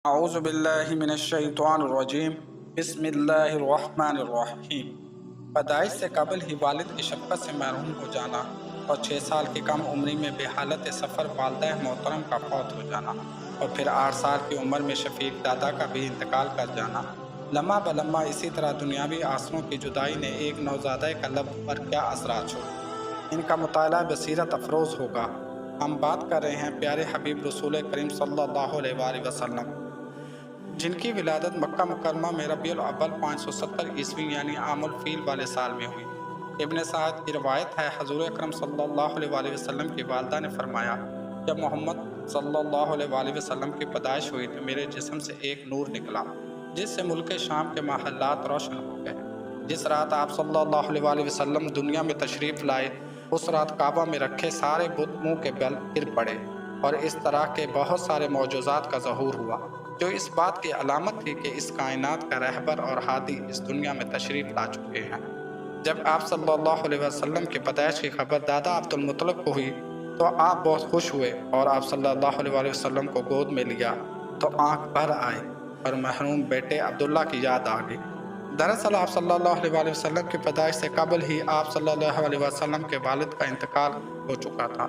اعوذ باللہ من الشیطان الرجیم بسم اللہ الرحمن الرحیم۔ پیدائش سے قبل ہی والد کی شفقت سے محروم ہو جانا اور 6 سال کی کم عمری میں بے حالت سفر والدہ محترم کا فوت ہو جانا اور پھر 8 سال کی عمر میں شفیق دادا کا بھی انتقال کر جانا، لمحہ بلمحہ اسی طرح دنیاوی آثروں کی جدائی نے ایک نوزائیدہ قلب پر کیا اثرات چھوڑے، ان کا مطالعہ بصیرت افروز ہوگا۔ ہم بات کر رہے ہیں پیارے حبیب رسول کریم صلی اللہ علیہ وآلہ وسلم، جن کی ولادت مکہ مکرمہ میں ربیع الاول 570 عیسوی یعنی عام الفیل والے سال میں ہوئی۔ ابن سعد کی روایت ہے، حضور اکرم صلی اللہ علیہ وآلہ وسلم کی والدہ نے فرمایا، جب محمد صلی اللہ علیہ وآلہ وسلم کی پیدائش ہوئی تو میرے جسم سے ایک نور نکلا جس سے ملک شام کے محلات روشن ہو گئے۔ جس رات آپ صلی اللہ علیہ وآلہ وسلم دنیا میں تشریف لائے، اس رات کعبہ میں رکھے سارے بت منہ کے بل گر پڑے اور اس طرح کے بہت سارے معجزات کا ظہور ہوا جو اس بات کی علامت تھی کہ اس کائنات کا رہبر اور ہادی اس دنیا میں تشریف لا چکے ہیں۔ جب آپ صلی اللہ علیہ وسلم کی پیدائش کی خبر دادا عبد المطلب کو ہوئی تو آپ بہت خوش ہوئے اور آپ صلی اللہ علیہ وآلہ وسلم کو گود میں لیا تو آنکھ بھر آئی اور محروم بیٹے عبداللہ کی یاد آ گئی۔ دراصل آپ صلی اللہ علیہ وآلہ وسلم کی پیدائش سے قبل ہی آپ صلی اللہ علیہ وسلم کے والد کا انتقال ہو چکا تھا۔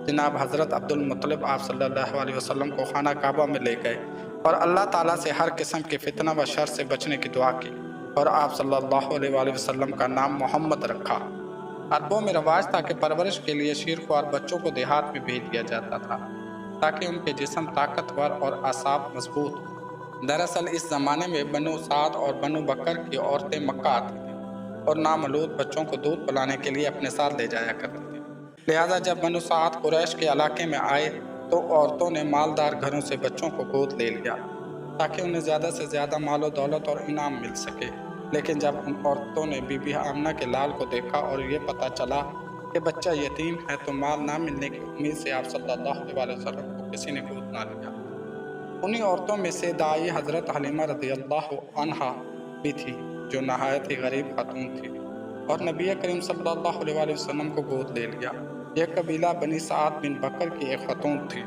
جناب حضرت عبد المطلب آپ صلی اللہ علیہ وسلم کو خانہ کعبہ میں لے گئے اور اللہ تعالیٰ سے ہر قسم کے فتنہ و شر سے بچنے کی دعا کی اور آپ صلی اللہ علیہ وآلہ وسلم کا نام محمد رکھا۔ عربوں میں رواج تھا کہ پرورش کے لیے شیرخوار بچوں کو دیہات میں بھیج دیا جاتا تھا تاکہ ان کے جسم طاقتور اور اعصاب مضبوط ہوں۔ دراصل اس زمانے میں بنو سعد اور بنو بکر کی عورتیں مکہ آتی تھیں اور نامولود بچوں کو دودھ پلانے کے لیے اپنے ساتھ لے جایا کرتی تھیں۔ لہٰذا جب بنو سعد قریش کے علاقے میں آئے تو عورتوں نے مالدار گھروں سے بچوں کو گود لے لیا تاکہ انہیں زیادہ سے زیادہ مال و دولت اور انعام مل سکے۔ لیکن جب ان عورتوں نے بی بی آمنہ کے لال کو دیکھا اور یہ پتہ چلا کہ بچہ یتیم ہے تو مال نہ ملنے کی امید سے آپ صلی اللہ علیہ وآلہ وسلم کو کسی نے گود نہ لیا۔ انہی عورتوں میں سے دائی حضرت حلیمہ رضی اللہ عنہا بھی تھی جو نہایت ہی غریب خاتون تھی اور نبی کریم صلی اللہ علیہ وآلہ وسلم کو گود لے لیا۔ یہ قبیلہ بنی سعد بن بکر کی ایک خاتون تھی۔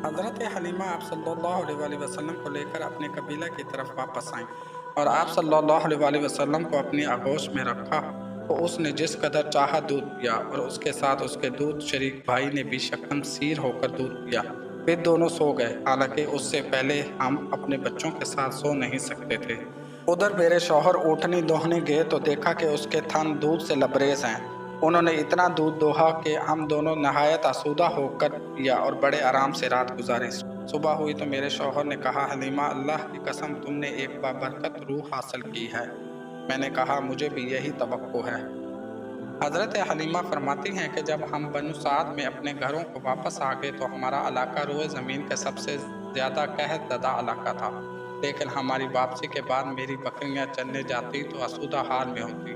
حضرت حلیمہ آپ صلی اللہ علیہ وآلہ وسلم کو لے کر اپنے قبیلہ کی طرف واپس آئیں اور آپ صلی اللہ علیہ وآلہ وسلم کو اپنی آغوش میں رکھا تو اس نے جس قدر چاہا دودھ پیا اور اس کے ساتھ اس کے دودھ شریک بھائی نے بھی شکم سیر ہو کر دودھ پیا۔ پھر دونوں سو گئے، حالانکہ اس سے پہلے ہم اپنے بچوں کے ساتھ سو نہیں سکتے تھے۔ ادھر میرے شوہر اونٹنی دوہنے گئے تو دیکھا کہ اس کے تھن دودھ سے لبریز ہیں۔ انہوں نے اتنا دودھ دوہا کہ ہم دونوں نہایت آسودہ ہو کر پیا اور بڑے آرام سے رات گزاری۔ صبح ہوئی تو میرے شوہر نے کہا، حلیمہ اللہ کی قسم تم نے ایک بابرکت روح حاصل کی ہے۔ میں نے کہا مجھے بھی یہی توقع ہے۔ حضرت حلیمہ فرماتی ہیں کہ جب ہم بنو سعد میں اپنے گھروں کو واپس آ گئے تو ہمارا علاقہ روئے زمین کا سب سے زیادہ قحط زدہ علاقہ تھا، لیکن ہماری واپسی کے بعد میری بکریاں چرنے جاتی تو آسودہ حال میں ہوتی،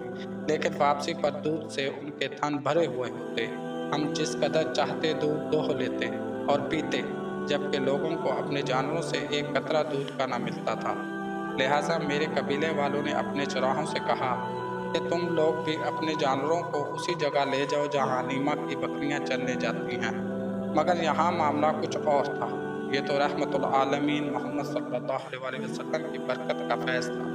لیکن واپسی پر دودھ سے ان کے تھن بھرے ہوئے ہوتے۔ ہم جس قدر چاہتے دودھ دوہ لیتے اور پیتے، جبکہ لوگوں کو اپنے جانوروں سے ایک قطرہ دودھ کا نہ ملتا تھا۔ لہٰذا میرے قبیلے والوں نے اپنے چراہوں سے کہا کہ تم لوگ بھی اپنے جانوروں کو اسی جگہ لے جاؤ جہاں حلیمہ کی بکریاں چرنے جاتی ہیں۔ مگر یہاں معاملہ کچھ اور تھا۔ یہ تو رحمت العالمین محمد صلی اللہ علیہ وآلہ وسلم کی برکت کا فیض تھا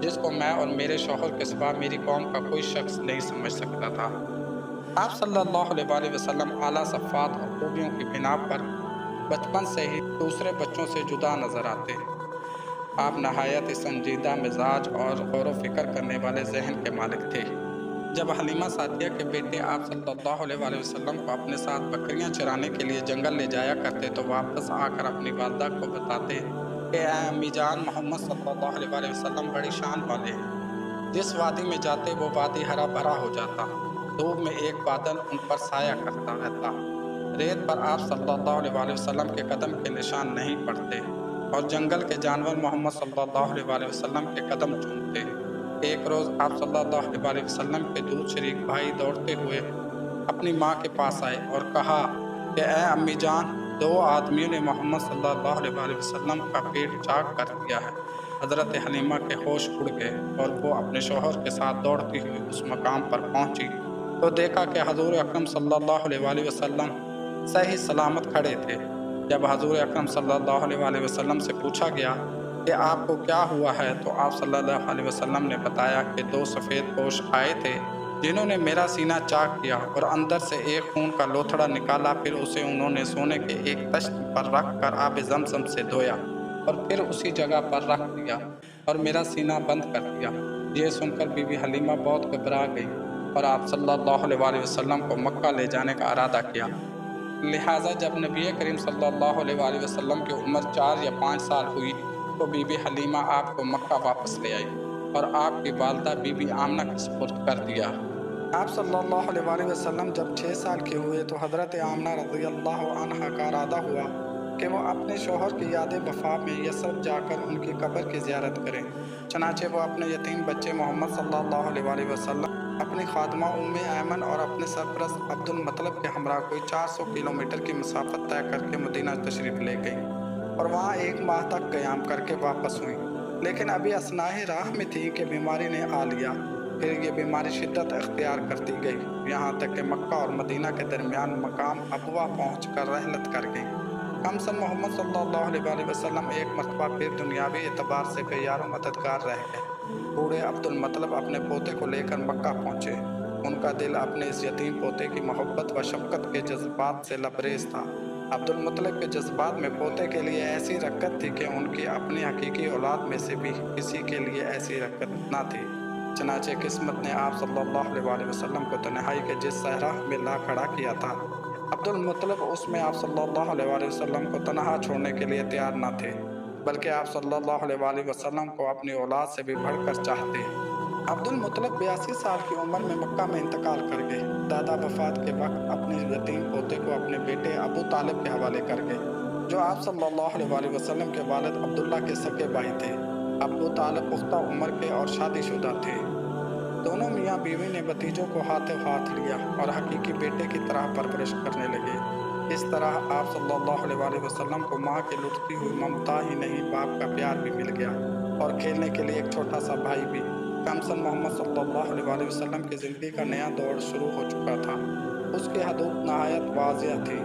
جس کو میں اور میرے شوہر کے سوا میری قوم کا کوئی شخص نہیں سمجھ سکتا تھا۔ آپ صلی اللہ علیہ وآلہ وسلم اعلیٰ صفات اور خوبیوں کی بنا پر بچپن سے ہی دوسرے بچوں سے جدا نظر آتے۔ آپ نہایت سنجیدہ مزاج اور غور و فکر کرنے والے ذہن کے مالک تھے۔ جب حلیمہ سعدیہ کے بیٹے آپ صلی اللہ علیہ وآلہ وسلم کو اپنے ساتھ بکریاں چرانے کے لیے جنگل لے جایا کرتے تو واپس آ کر اپنی والدہ کو بتاتے کہ اے امی جان، محمد صلی اللہ علیہ وآلہ وسلم بڑی شان والے ہیں۔ جس وادی میں جاتے وہ وادی ہرا بھرا ہو جاتا، دھوپ میں ایک بادل ان پر سایہ کرتا رہتا، ریت پر آپ صلی اللہ علیہ وآلہ وسلم کے قدم کے نشان نہیں پڑتے اور جنگل کے جانور محمد صلی اللہ علیہ وآلہ وسلم کے قدم چومتے۔ ایک روز آپ صلی اللہ علیہ وآلہ وسلم کے دودھ شریک بھائی دوڑتے ہوئے اپنی ماں کے پاس آئے اور کہا کہ اے امی جان، 2 آدمیوں نے محمد صلی اللہ علیہ وآلہ وسلم کا پیٹ چاک کر دیا ہے۔ حضرت حلیمہ کے ہوش اڑ گئے اور وہ اپنے شوہر کے ساتھ دوڑتی ہوئی اس مقام پر پہنچی تو دیکھا کہ حضور اکرم صلی اللہ علیہ وآلہ وسلم صحیح سلامت کھڑے تھے۔ جب حضور اکرم صلی اللہ علیہ وسلم سے پوچھا گیا کہ آپ کو کیا ہوا ہے تو آپ صلی اللہ علیہ وسلم نے بتایا کہ 2 سفید پوش آئے تھے جنہوں نے میرا سینہ چاک کیا اور اندر سے ایک خون کا لوتھڑا نکالا، پھر اسے انہوں نے سونے کے ایک تشت پر رکھ کر آب زمزم سے دھویا اور پھر اسی جگہ پر رکھ دیا اور میرا سینہ بند کر دیا۔ یہ سن کر بی بی حلیمہ بہت گھبرا گئی اور آپ صلی اللہ علیہ وسلم کو مکہ لے جانے کا ارادہ کیا۔ لہٰذا جب نبی کریم صلی اللہ علیہ وسلم کی عمر 4 یا 5 سال ہوئی تو بی بی حلیمہ آپ کو مکہ واپس لے آئی اور آپ کی والدہ بی بی آمنہ کے سپرد کر دیا۔ آپ صلی اللہ علیہ وسلم جب 6 سال کے ہوئے تو حضرت آمنہ رضی اللہ عنہا کا ارادہ ہوا کہ وہ اپنے شوہر کی یاد وفا میں یثرب جا کر ان کی قبر کی زیارت کریں۔ چنانچہ وہ اپنے یتیم بچے محمد صلی اللہ علیہ وسلم، اپنی خادمہ ام ایمن اور اپنے سرپرست عبد المطلب کے ہمراہ کوئی 400 کلومیٹر کی مسافت طے کر کے مدینہ تشریف لے گئیں اور وہاں 1 ماہ تک قیام کر کے واپس ہوئیں، لیکن ابھی اثناءِ راہ میں تھی کہ بیماری نے آ لیا۔ پھر یہ بیماری شدت اختیار کرتی گئی، یہاں تک کہ مکہ اور مدینہ کے درمیان مقام ابوا پہنچ کر رحلت کر گئی۔ ہم سن محمد صلی اللہ علیہ وسلم ایک مرتبہ پھر دنیاوی اعتبار سے بے یار و مددگار رہ گئے۔ بوڑھے عبد المطلب اپنے پوتے کو لے کر مکہ پہنچے۔ ان کا دل اپنے اس یتیم پوتے کی محبت و شفقت کے جذبات سے لبریز تھا۔ عبد المطلب کے جذبات میں پوتے کے لیے ایسی رغبت تھی کہ ان کی اپنی حقیقی اولاد میں سے بھی کسی کے لیے ایسی رغبت نہ تھی۔ چنانچہ قسمت نے آپ صلی اللہ علیہ وسلم کو تنہائی کے جس صحرا میں لا کھڑا کیا تھا، عبد المطلب اس میں آپ صلی اللہ علیہ وسلم کو تنہا چھوڑنے کے لیے تیار نہ تھے، بلکہ آپ صلی اللہ علیہ وسلم کو اپنی اولاد سے بھی بڑھ کر چاہتے۔ عبد المطلب 82 سال کی عمر میں مکہ میں انتقال کر گئے۔ دادا وفات کے وقت اپنے یتیم پوتے کو اپنے بیٹے ابو طالب کے حوالے کر گئے، جو آپ صلی اللہ علیہ وسلم کے والد عبداللہ کے سگے بھائی تھے۔ ابو طالب پختہ عمر کے اور شادی شدہ تھے۔ دونوں میاں بیوی نے بھتیجوں کو ہاتھوں ہاتھ لیا اور حقیقی بیٹے کی طرح پرورش کرنے لگے۔ اس طرح آپ صلی اللہ علیہ وسلم کو ماں کے لٹتی ہوئی ممتا ہی نہیں، باپ کا پیار بھی مل گیا اور کھیلنے کے لیے ایک چھوٹا سا بھائی بھی۔ کمسن محمد صلی اللہ علیہ وسلم کی زندگی کا نیا دور شروع ہو چکا تھا۔ اس کی حدود نہایت واضح تھی۔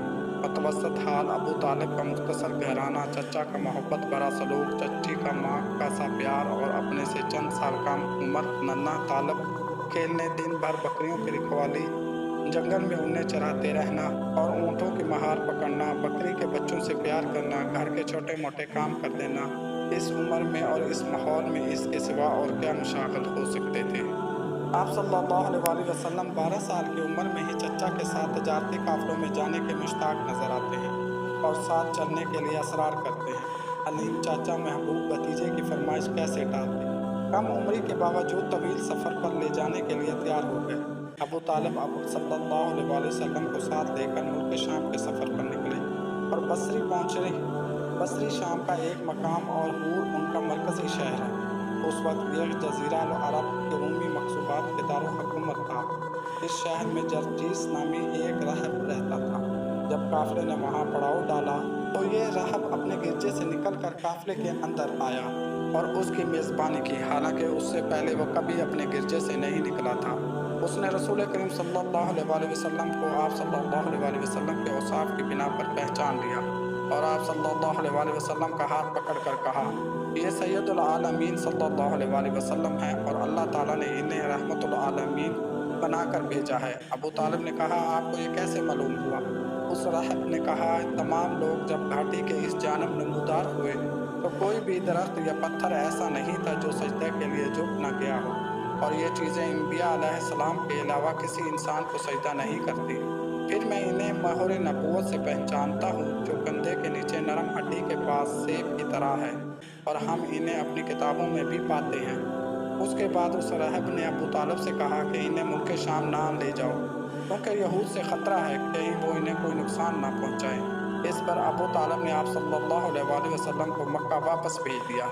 متوسط حال ابو طالب کا مختصر گھرانہ، چچا کا محبت بھرا سلوک، چچی کا ماں کا سا پیار اور اپنے سے چند سال کم عمر ننھا طالب کھیلنے، دن بھر بکریوں کی رکھوالی، جنگل میں انہیں چراتے رہنا اور اونٹوں کی مہار پکڑنا، بکری کے بچوں سے پیار کرنا، گھر کے چھوٹے موٹے کام کر دینا۔ اس عمر میں اور اس ماحول میں اس کے سوا اور کیا مشاغل ہو سکتے تھے؟ آپ صلی اللہ علیہ وسلم 12 سال کی عمر میں ہی چچا کے ساتھ تجارتی قافلوں میں جانے کے مشتاق نظر آتے ہیں اور ساتھ چلنے کے لیے اصرار کرتے ہیں۔ حلیم چاچا محبوب بھتیجے کی فرمائش کیسے ٹالتے؟ کم عمری کے باوجود طویل سفر پر لے جانے کے لیے تیار ہو گئے۔ ابو طالب صلی اللہ علیہ وسلم کو ساتھ لے کر ملک شام کے سفر پر نکلے اور بصری پہنچے۔ بصری شام کا ایک مقام اور حور ان کا مرکزی شہر ہے۔ اس وقت یہ جزیرہ العرب کے رومی مقصوبات کے دارالحکومت تھا۔ اس شہر میں جرجیس نامی ایک راہب رہتا تھا۔ جب قافلے نے وہاں پڑاؤ ڈالا تو یہ راہب اپنے گرجے سے نکل کر قافلے کے اندر آیا اور اس کی میزبانی کی، حالانکہ اس سے پہلے وہ کبھی اپنے گرجے سے نہیں نکلا تھا۔ اس نے رسول کریم صلی اللہ علیہ وسلم کو آپ صلی اللہ علیہ وسلم کے اوصاف کی بنا پر پہچان لیا اور آپ صلی اللہ علیہ وسلم کا ہاتھ پکڑ کر کہا، یہ سید العالمین صلی اللہ علیہ وسلم ہے اور اللہ تعالیٰ نے انہیں رحمت العالمین بنا کر بھیجا ہے۔ ابو طالب نے کہا، آپ کو یہ کیسے معلوم ہوا؟ اس راہب نے کہا، تمام لوگ جب گھاٹی کے اس جانب نمودار ہوئے تو کوئی بھی درخت یا پتھر ایسا نہیں تھا جو سجدے کے لیے جھک نہ گیا ہو، اور یہ چیزیں انبیاء علیہ السلام کے علاوہ کسی انسان کو سجدہ نہیں کرتی۔ پھر میں انہیں مہر نبوت سے پہچانتا ہوں جو کندھے کے نیچے نرم ہڈی کے پاس سیب کی طرح ہے، اور ہم انہیں اپنی کتابوں میں بھی پاتے ہیں۔ اس کے بعد اس راہب نے ابو طالب سے کہا کہ انہیں ملک شام نہ لے جاؤ، کیونکہ یہود سے خطرہ ہے، کہیں وہ انہیں کوئی نقصان نہ پہنچائے۔ اس پر ابو طالب نے آپ صلی اللہ علیہ وسلم کو مکہ واپس بھیج دیا۔